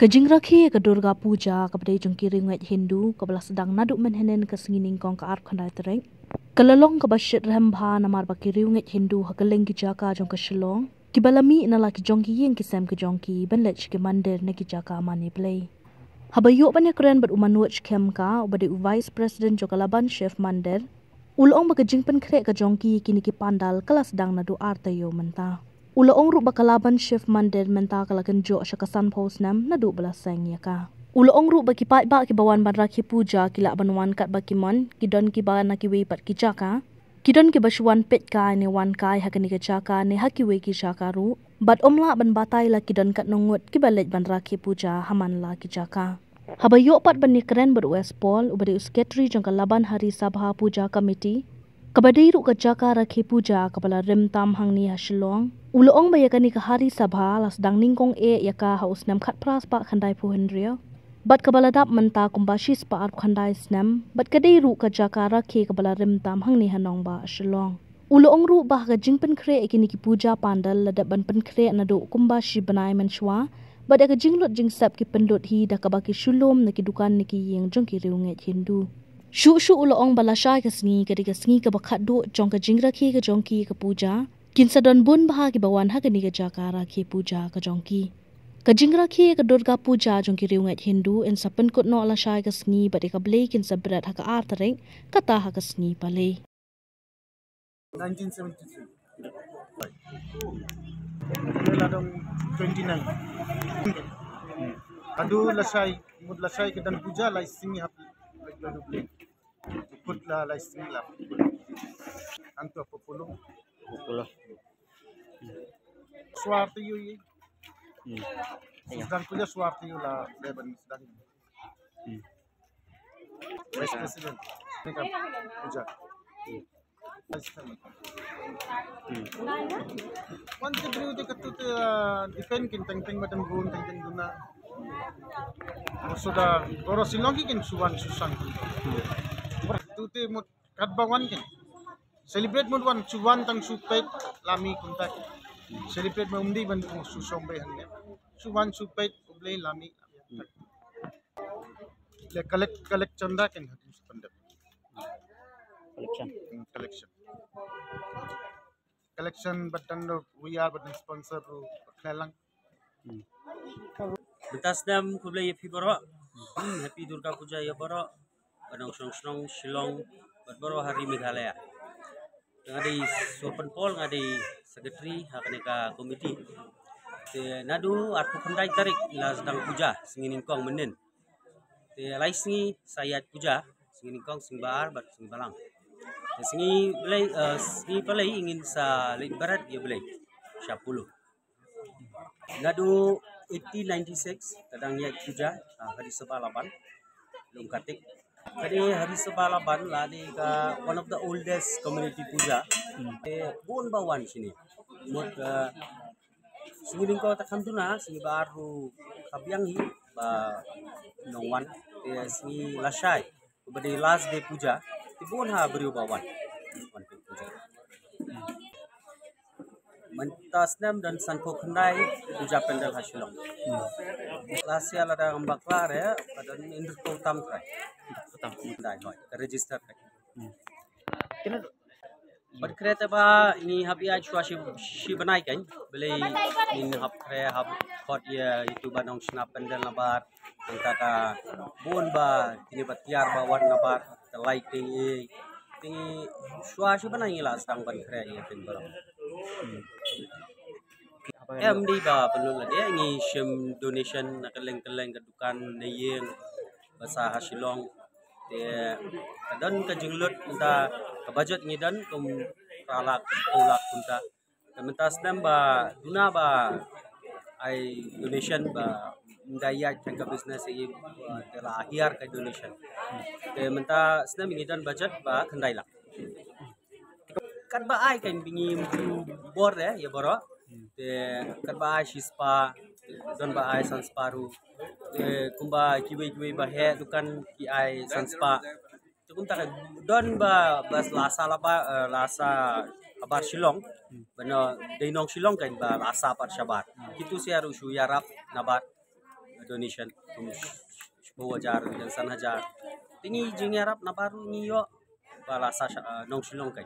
Kajing rakhi ke Durga Puja kepada jungki ringat Hindu kebelah sedang naduk menhenen ke sengining kong ke arp khandai tereng. Kelalong ke basyit rembha namar baki ringat Hindu hakeleng ki jaka jong ke Shillong. Kibalami inala ki jongki yeng kisem ke jongki benlech ki mandir ne ki jaka mani play. Habayuk banyak keren berumanuat kem ka ubade Vice President Jokalaban Chef Mandir. Ulong bakajing pen krek ke jongki kini ki pandal kelas sedang nadu artayo mentah. Ulaong ruk bakalaban Chef Mandir menta kalakan jok syakasan pos nam nadu belaseng ya ka. Ulaong ruk baki pai ba ki bawan ban rakhi puja kila banwan kat baki mon kidon ki ba na ki we pat ki jaka. Kidon ki bashwan pet kai ne wan kai hakani ke jaka ne haki we ki jaka ru. Bat omla ban batai la kidon kat nungut ki balet ban rakhi puja haman la ki jaka. Habayok pat ban ni keren ber West Pol ubade usketri jangka laban hari sabha puja committee. Kabadai ruk ke jaka rakhi puja kepala rem tam hang ni Shillong. Uloong bayakani ke hari sabha las dang ningkong yaka haus nam khat pras pa khandai pu hendria. Bat kepala dap menta kumbashis pa arp khandai snam. Bat kadai ruk ke jaka rakhi kepala rem tam hang ni hanong ba Shillong. Uloong ruk bah ke jingpen kre ikini ki puja pandal ladap ban pen kre nadu kumbashi banai menshwa. Bat ke jinglot jingsap ki pendut hi dak baki shulom na ki dukan ni ki yeng jong ki riunget Hindu. Shu uloong balasai ke sengi ke bakat do jong ke jingrakhi ke jongki ke puja. Kinsa don bun baha ki bawan ha ke ni ke jaka rakhi puja ke jongki. Ke jingrakhi ke Durga Puja jongki riungat Hindu en sapen kut no lasai ke sengi bade ke blei kinsa berat ha ke artereng kata ha ke sengi palei. 1973. Ladong 29. Adu lasai mud lasai ke dan puja lai singi hap lalu blei. Ikut la lai singi la. Antu apa puluh. Suarti yu ye. Sedang puja suarti yu la leban sedang. Vice President. Ini kan puja. Wan tu beri uji ketut defend kin teng badan gun teng duna. Sudah orang Shillong kin suwan susang. Tu te mut kat bawan kin. Celebrate mut wan suwan tang supet lami kuntak. Celebrate maundi ban susong be hanya. Suwan supet ublei lami. Le collect chanda kin hadis pandap. Collection button we are button sponsor to Kelang. Betas dam kublai yapi boro. Happy Durga Puja ya boro. Banong Song Shillong boro hari Meghalaya. Ngadi sopan pol ngadi secretary hakaneka komiti. Te nadu arpu khandai tarik ila sedang puja singin kong menen. Te lai singi sayat puja singin kong sing bar bat sing balang. Singi pelai ingin sa late barat dia belai 10. Ngadu 1896 kadang niat puja hari sebalaban belum katik. Kali hari sebalaban lah di one of the oldest community puja. Bon bawan sini. Mut singi ko takam tu na singi baru kabyang hi ba nongwan singi lasai. Badi last day puja tibun ha beriu bawan. Mentas nam dan sanpo khandai puja pendal Shillong. Lasia lada ambaklar ya pada induk utam trai. Utam khandai hoi register kai. Bad kereta ba ini habi aj shi banai kan belai in hab kre hab khot ya itu banong snap pendal nabar antara bon ba ini batiar bawan nabar lighting ini shi banai la sang ban kre ya tin barang. MD ba perlu lah dia ini shim donation keleng ke dukan neyeng bahasa Shillong dia kadang ke jinglut minta ke budget ngidan kum ralak ulak punta mentas nam ba duna ba ai donation ba daya jangka business ini telah akhir ke donation dia minta senam ngidan budget ba kendai lah kan ba ai kan bingi bor ya boro te kan ba ai spa don ba ai sansparu kumba kiwe ba he dukan ki ai sanspa tukum tak don ba bas lasa abar Shillong bano dainong Shillong kan ba lasa par shabar itu si haru shu yarap nabat donation tum 10,000 dan 1,000 tingi jing harap na baru ni yo bala sa nong Shillong kai